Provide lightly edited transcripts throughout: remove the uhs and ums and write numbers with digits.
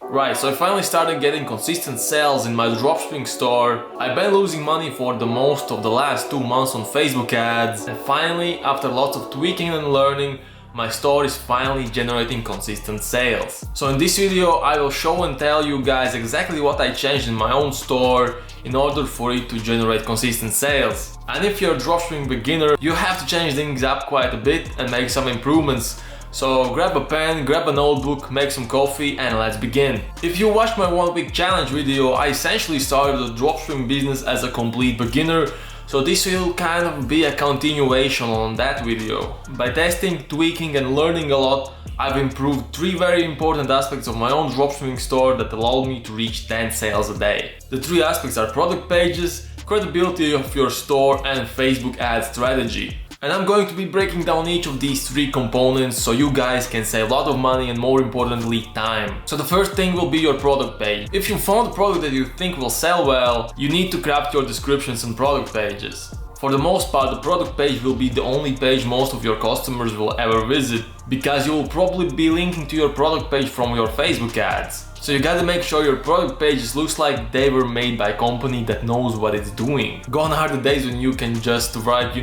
Right, so I finally started getting consistent sales in my dropshipping store. I've been losing money for the most of the last 2 months on Facebook ads, and finally, after lots of tweaking and learning, my store is finally generating consistent sales. So in this video I will show and tell you guys exactly what I changed in my own store in order for it to generate consistent sales. And if you're a dropshipping beginner, you have to change things up quite a bit and make some improvements. So grab a pen, grab a notebook, make some coffee, and let's begin. If you watched my 1 week challenge video, I essentially started a dropshipping business as a complete beginner. So this will kind of be a continuation on that video. By testing, tweaking and learning a lot, I've improved 3 very important aspects of my own dropshipping store that allowed me to reach 10 sales a day. The 3 aspects are product pages, credibility of your store, and Facebook ad strategy. And I'm going to be breaking down each of these 3 components so you guys can save a lot of money and, more importantly, time. So the first thing will be your product page. If you found a product that you think will sell well, you need to craft your descriptions and product pages. For the most part, the product page will be the only page most of your customers will ever visit, because you will probably be linking to your product page from your Facebook ads. So you gotta make sure your product pages looks like they were made by a company that knows what it's doing. Gone are the days when you can just write,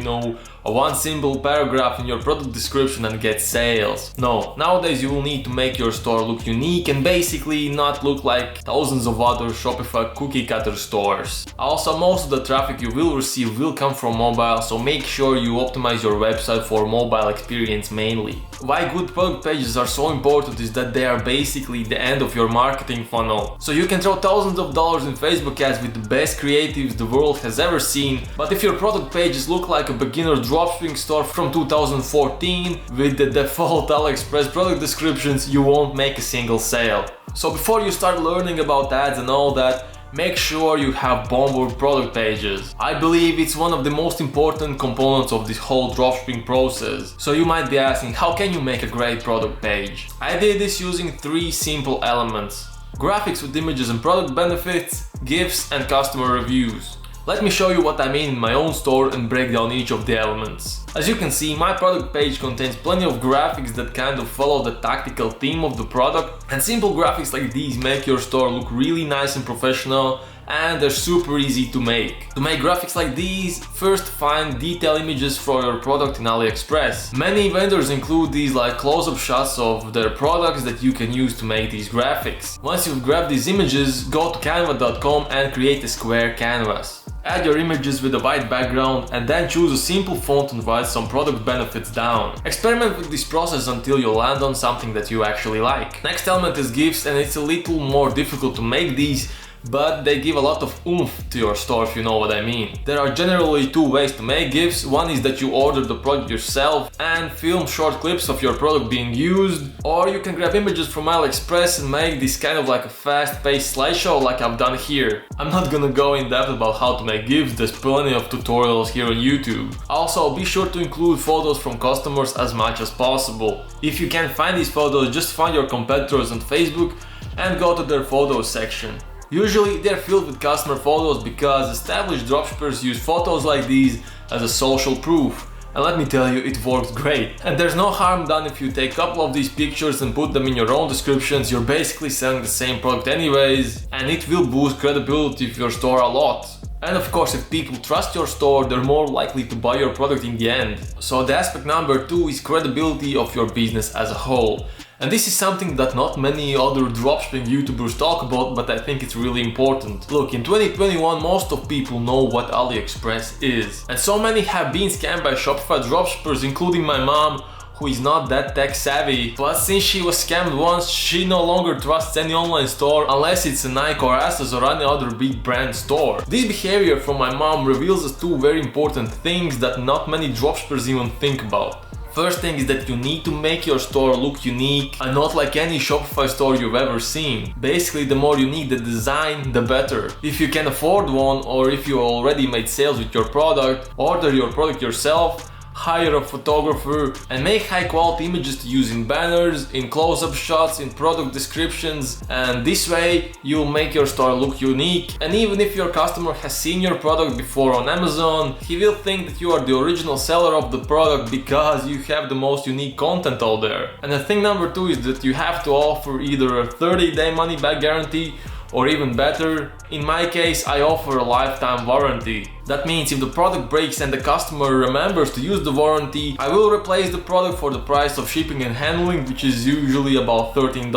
a 1 simple paragraph in your product description and get sales. No, nowadays you will need to make your store look unique and basically not look like thousands of other Shopify cookie cutter stores. Also, most of the traffic you will receive will come from mobile, so make sure you optimize your website for mobile experience mainly. Why good product pages are so important is that they are basically the end of your marketing funnel. So you can throw thousands of dollars in Facebook ads with the best creatives the world has ever seen, but if your product pages look like a beginner dropshipping store from 2014 with the default Aliexpress product descriptions, you won't make a single sale. So before you start learning about ads and all that, make sure you have bombard product pages. I believe it's one of the most important components of this whole dropshipping process. So you might be asking, how can you make a great product page? I did this using 3 simple elements: graphics with images and product benefits, GIFs, and customer reviews. Let me show you what I mean in my own store and break down each of the elements. As you can see, my product page contains plenty of graphics that kind of follow the tactical theme of the product, and simple graphics like these make your store look really nice and professional, and they're super easy to make. To make graphics like these, first find detail images for your product in Aliexpress. Many vendors include these like close-up shots of their products that you can use to make these graphics. Once you've grabbed these images, go to canva.com and create a square canvas. Add your images with a white background and then choose a simple font and write some product benefits down. Experiment with this process until you land on something that you actually like. Next element is GIFs, and it's a little more difficult to make these, but they give a lot of oomph to your store, if you know what I mean. There are generally 2 ways to make GIFs. One is that you order the product yourself and film short clips of your product being used, or you can grab images from Aliexpress and make this kind of like a fast-paced slideshow like I've done here. I'm not gonna go in depth about how to make GIFs, there's plenty of tutorials here on YouTube. Also, be sure to include photos from customers as much as possible. If you can't find these photos, just find your competitors on Facebook and go to their photos section. Usually they're filled with customer photos because established dropshippers use photos like these as a social proof. And let me tell you, it works great. And there's no harm done if you take a couple of these pictures and put them in your own descriptions. You're basically selling the same product anyways, and it will boost credibility of your store a lot. And of course, if people trust your store, they're more likely to buy your product in the end. So the aspect number 2 is credibility of your business as a whole. And this is something that not many other dropshipping YouTubers talk about, but I think it's really important. Look, in 2021 most of people know what Aliexpress is. And so many have been scammed by Shopify dropshippers, including my mom, who is not that tech savvy. But since she was scammed once, she no longer trusts any online store unless it's a Nike or Asos or any other big brand store. This behavior from my mom reveals us 2 very important things that not many dropshippers even think about. First thing is that you need to make your store look unique and not like any Shopify store you've ever seen. Basically, the more unique the design, the better. If you can afford one, or if you already made sales with your product, order your product yourself. hire a photographer, and make high quality images to use in banners, in close-up shots, in product descriptions, and this way you'll make your store look unique. And even if your customer has seen your product before on Amazon, he will think that you are the original seller of the product because you have the most unique content out there. And the thing number 2 is that you have to offer either a 30-day money-back guarantee, or even better, in my case I offer a lifetime warranty. That means if the product breaks and the customer remembers to use the warranty, I will replace the product for the price of shipping and handling, which is usually about $13.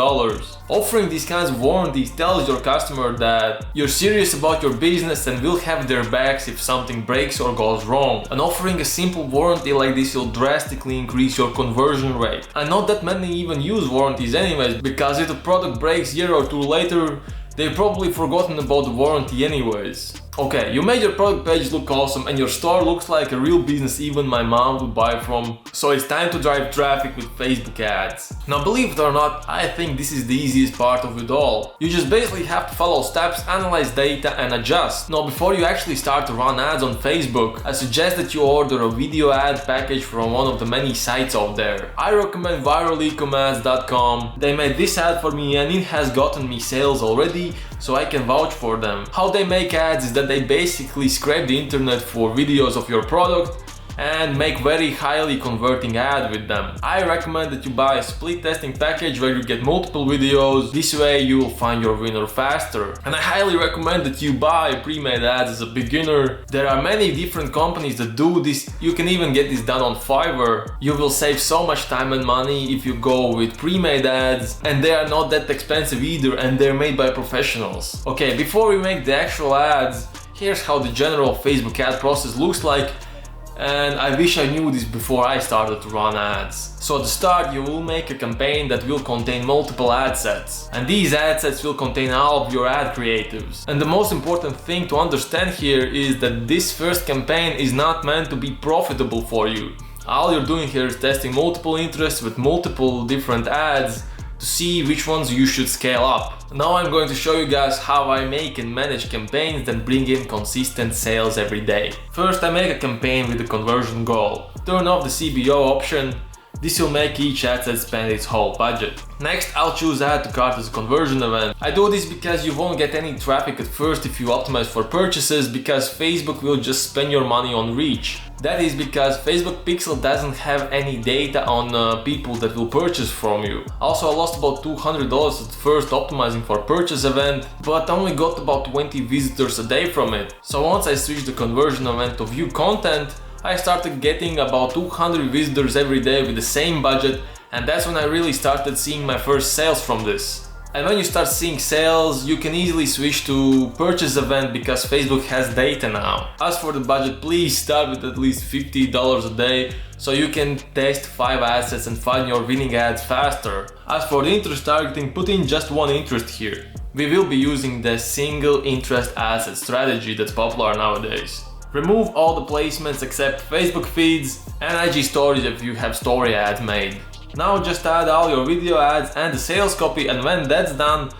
Offering these kinds of warranties tells your customer that you're serious about your business and will have their backs if something breaks or goes wrong. And offering a simple warranty like this will drastically increase your conversion rate. And not that many even use warranties anyways, because if the product breaks a year or two later, they've probably forgotten about the warranty anyways. Okay, you made your product page look awesome and your store looks like a real business even my mom would buy from, so it's time to drive traffic with Facebook ads. Now believe it or not, I think this is the easiest part of it all. You just basically have to follow steps, analyze data and adjust. Now before you actually start to run ads on Facebook, I suggest that you order a video ad package from one of the many sites out there. I recommend viralecomads.com. They made this ad for me and it has gotten me sales already, so I can vouch for them. How they make ads is that they basically scrape the internet for videos of your product and make very highly converting ad with them. I recommend that you buy a split testing package where you get multiple videos. This way you will find your winner faster. And I highly recommend that you buy pre-made ads as a beginner. There are many different companies that do this. You can even get this done on Fiverr. You will save so much time and money if you go with pre-made ads, and they are not that expensive either, and they're made by professionals. Okay, before we make the actual ads, here's how the general Facebook ad process looks like. And I wish I knew this before I started to run ads. So at the start you will make a campaign that will contain multiple ad sets. And these ad sets will contain all of your ad creatives. And the most important thing to understand here is that this first campaign is not meant to be profitable for you. All you're doing here is testing multiple interests with multiple different ads to see which ones you should scale up. Now I'm going to show you guys how I make and manage campaigns that bring in consistent sales every day. First, I make a campaign with a conversion goal. Turn off the CBO option. This will make each ad set spend its whole budget. Next, I'll choose add to cart as a conversion event. I do this because you won't get any traffic at first if you optimize for purchases, because Facebook will just spend your money on reach. That is because Facebook Pixel doesn't have any data on people that will purchase from you. Also, I lost about $200 at first optimizing for purchase event, but only got about 20 visitors a day from it. So once I switched the conversion event to view content, I started getting about 200 visitors every day with the same budget, and that's when I really started seeing my first sales from this. And when you start seeing sales, you can easily switch to purchase event because Facebook has data now. As for the budget, please start with at least $50 a day so you can test 5 assets and find your winning ads faster. As for the interest targeting, put in just one interest here. We will be using the single interest asset strategy that's popular nowadays. Remove all the placements except Facebook feeds and IG stories if you have story ads made. Now just add all your video ads and the sales copy, and when that's done,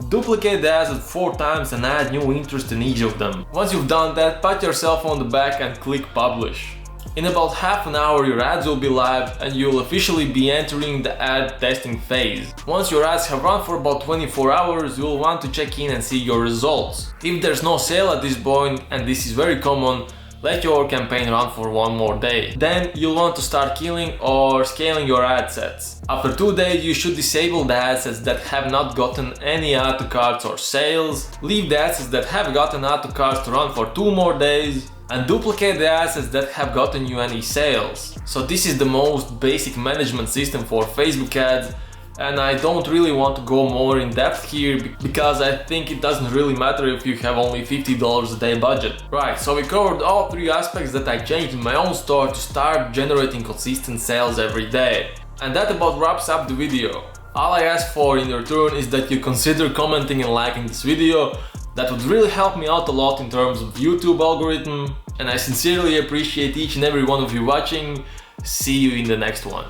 duplicate the asset 4 times and add new interest in each of them. Once you've done that, pat yourself on the back and click publish. In about half an hour your ads will be live and you'll officially be entering the ad testing phase. Once your ads have run for about 24 hours, you'll want to check in and see your results. If there's no sale at this point, and this is very common, let your campaign run for 1 more day. Then you'll want to start killing or scaling your ad sets. After 2 days you should disable the ad sets that have not gotten any add to carts or sales, leave the ad sets that have gotten add to carts to run for 2 more days, and duplicate the assets that have gotten you any sales. So this is the most basic management system for Facebook ads, and I don't really want to go more in depth here because I think it doesn't really matter if you have only $50 a day budget. Right, so we covered all 3 aspects that I changed in my own store to start generating consistent sales every day. And that about wraps up the video. All I ask for in return is that you consider commenting and liking this video. That would really help me out a lot in terms of YouTube algorithm, and I sincerely appreciate each and every one of you watching. See you in the next one.